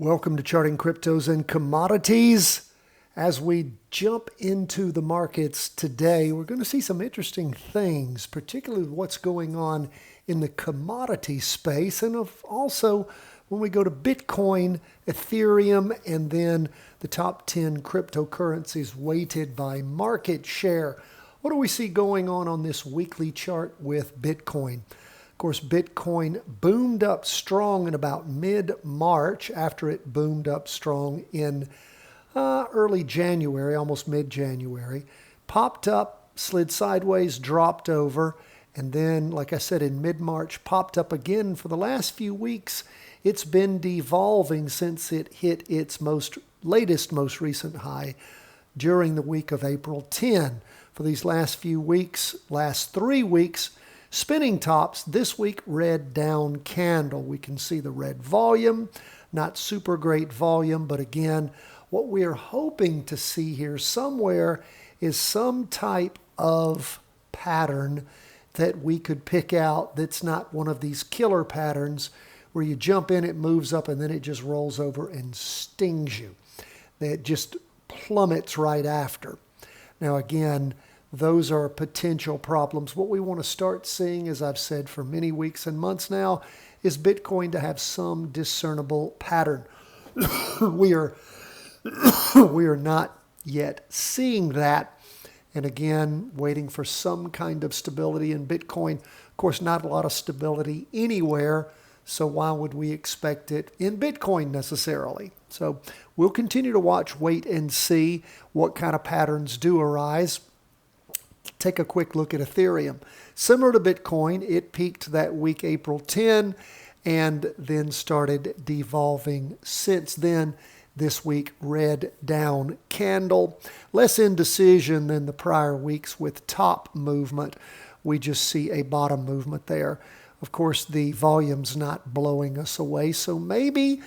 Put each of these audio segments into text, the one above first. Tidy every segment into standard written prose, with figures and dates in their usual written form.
Welcome to Charting Cryptos and Commodities. As we jump into the markets today, we're going to see some interesting things, particularly what's going on in the commodity space, and also when we go to Bitcoin, Ethereum, and then the top 10 cryptocurrencies weighted by market share. What do we see going on this weekly chart with Bitcoin? Of course, Bitcoin boomed up strong in about mid-March after it boomed up strong in early January, almost mid-January. Popped up, slid sideways, dropped over, and then, like I said, in mid-March, popped up again. For the last few weeks, it's been devolving since it hit its most recent high during the week of April 10. For these last 3 weeks, spinning tops. This week, red down candle. We can see the red volume, not super great volume, but again, what we are hoping to see here somewhere is some type of pattern that we could pick out that's not one of these killer patterns where you jump in, it moves up, and then it just rolls over and stings you. It just plummets right after. Now again, those are potential problems. What we want to start seeing, as I've said for many weeks and months now, is Bitcoin to have some discernible pattern. We are not yet seeing that. And again, waiting for some kind of stability in Bitcoin. Of course, not a lot of stability anywhere. So why would we expect it in Bitcoin necessarily? So we'll continue to watch, wait, and see what kind of patterns do arise. Take a quick look at Ethereum. Similar to Bitcoin, it peaked that week, April 10, and then started devolving since then. This week, red down candle. Less indecision than the prior weeks with top movement. We just see a bottom movement there. Of course, the volume's not blowing us away, so maybe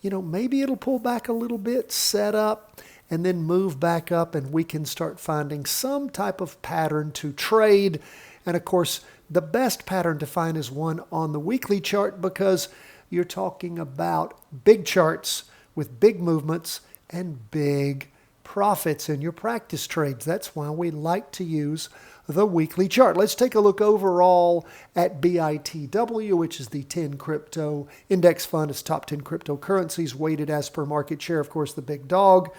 it'll pull back a little bit, set up, and then move back up, and we can start finding some type of pattern to trade. And of course, the best pattern to find is one on the weekly chart, because you're talking about big charts with big movements and big profits in your practice trades. That's why we like to use the weekly chart. Let's take a look overall at BITW, which is the 10 crypto index fund. It's top 10 cryptocurrencies weighted as per market share. Of course, the big dog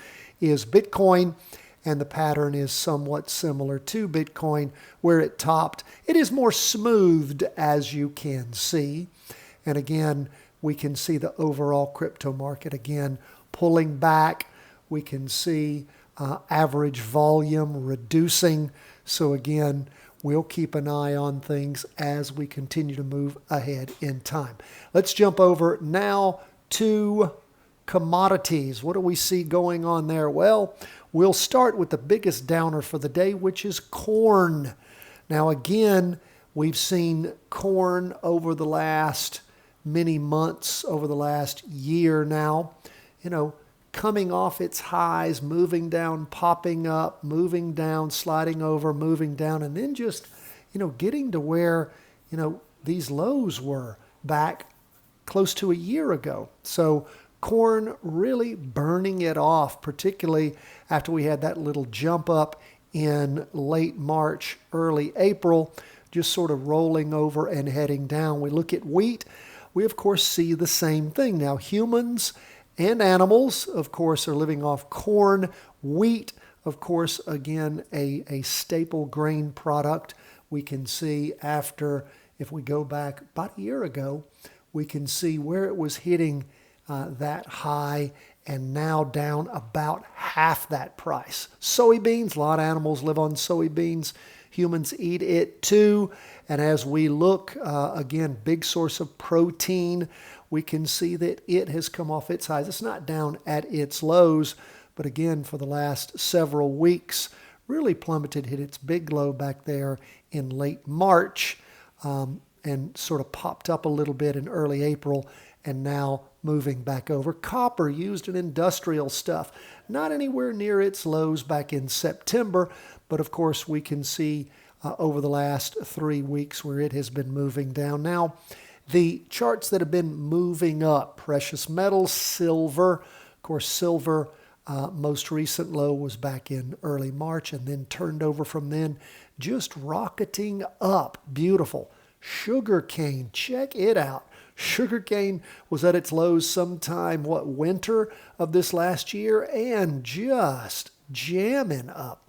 is Bitcoin, and the pattern is somewhat similar to Bitcoin where it topped. It is more smoothed, as you can see. And again, we can see the overall crypto market again pulling back. We can see average volume reducing. So again, we'll keep an eye on things as we continue to move ahead in time. Let's jump over now to commodities. What do we see going on there? Well, we'll start with the biggest downer for the day, which is corn. Now again, we've seen corn over the last many months, over the last year now, coming off its highs, moving down, popping up, moving down, sliding over, moving down, and then just, getting to where, these lows were back close to a year ago. So corn really burning it off, particularly after we had that little jump up in late March, early April, just sort of rolling over and heading down. We look at wheat. We, of course, see the same thing. Now, humans and animals, of course, are living off corn. Wheat, of course, again, a staple grain product. We can see if we go back about a year ago, we can see where it was hitting that high and now down about half that price. Soybeans, a lot of animals live on soybeans. Humans eat it too. And as we look, again, big source of protein, we can see that it has come off its highs. It's not down at its lows, but again, for the last several weeks, really plummeted, hit its big low back there in late March, and sort of popped up a little bit in early April, and now moving back over. Copper used in industrial stuff, not anywhere near its lows back in September, but of course we can see over the last 3 weeks where it has been moving down. Now, The charts that have been moving up, precious metals, silver. Of course, silver most recent low was back in early March and then turned over from then, just rocketing up. Beautiful. Sugarcane, check it out. Sugarcane was at its lows sometime, winter of this last year, and just jamming up.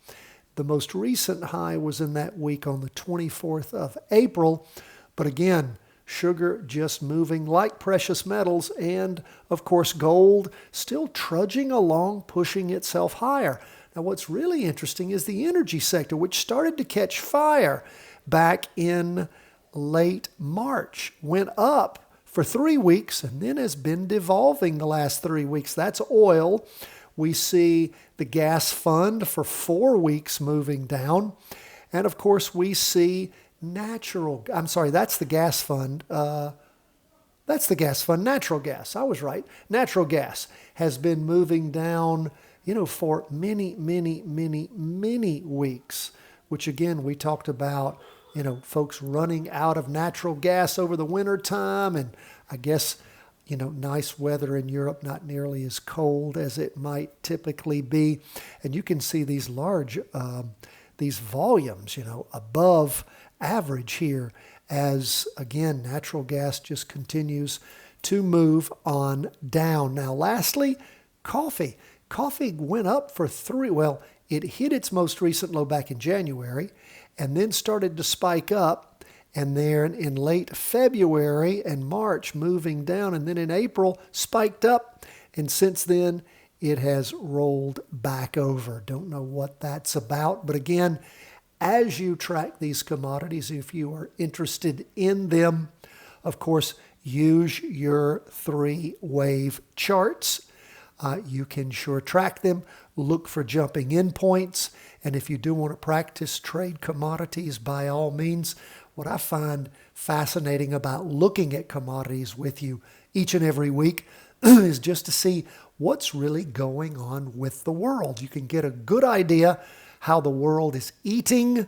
The most recent high was in that week on the 24th of April. But again, sugar just moving like precious metals, and of course gold still trudging along, pushing itself higher. Now what's really interesting is the energy sector, which started to catch fire back in late March, went up for 3 weeks and then has been devolving the last 3 weeks. That's oil. We see the gas fund for 4 weeks moving down. And of course, we see that's the gas fund. Natural gas. I was right. Natural gas has been moving down, for many, many, many, many weeks, which again, we talked about, folks running out of natural gas over the winter time. And I guess, nice weather in Europe, not nearly as cold as it might typically be. And you can see these large, these volumes, above average here as, again, natural gas just continues to move on down. Now, lastly, coffee. Coffee went up for it hit its most recent low back in January and then started to spike up. And then in late February and March, moving down. And then in April, spiked up. And since then, it has rolled back over. Don't know what that's about. But again, as you track these commodities, if you are interested in them, of course, use your 3-wave charts. You can sure track them. Look for jumping in points. And if you do want to practice trade commodities, by all means, what I find fascinating about looking at commodities with you each and every week is just to see what's really going on with the world. You can get a good idea how the world is eating.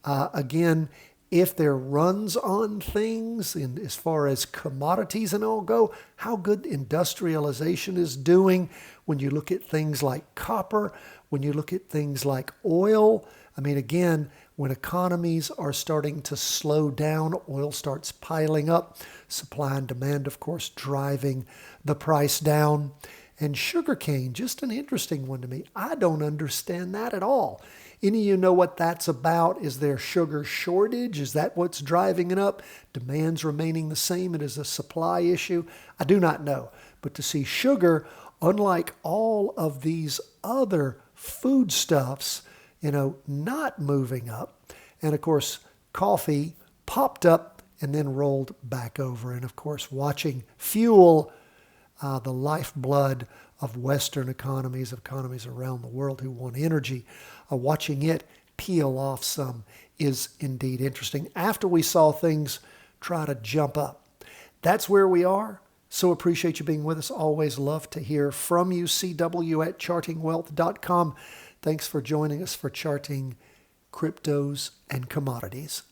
Again, if there are runs on things in, as far as commodities and all go, how good industrialization is doing when you look at things like copper, when you look at things like oil. I mean, again, when economies are starting to slow down, oil starts piling up. Supply and demand, of course, driving the price down. And sugarcane, just an interesting one to me. I don't understand that at all. Any of you know what that's about? Is there sugar shortage? Is that what's driving it up? Demand's remaining the same. It is a supply issue. I do not know. But to see sugar, unlike all of these other foodstuffs, not moving up. And of course, coffee popped up and then rolled back over. And of course, watching fuel, the lifeblood of Western economies around the world who want energy, watching it peel off some is indeed interesting. After we saw things try to jump up. That's where we are. So appreciate you being with us. Always love to hear from you. CW@chartingwealth.com. Thanks for joining us for Charting Cryptos and Commodities.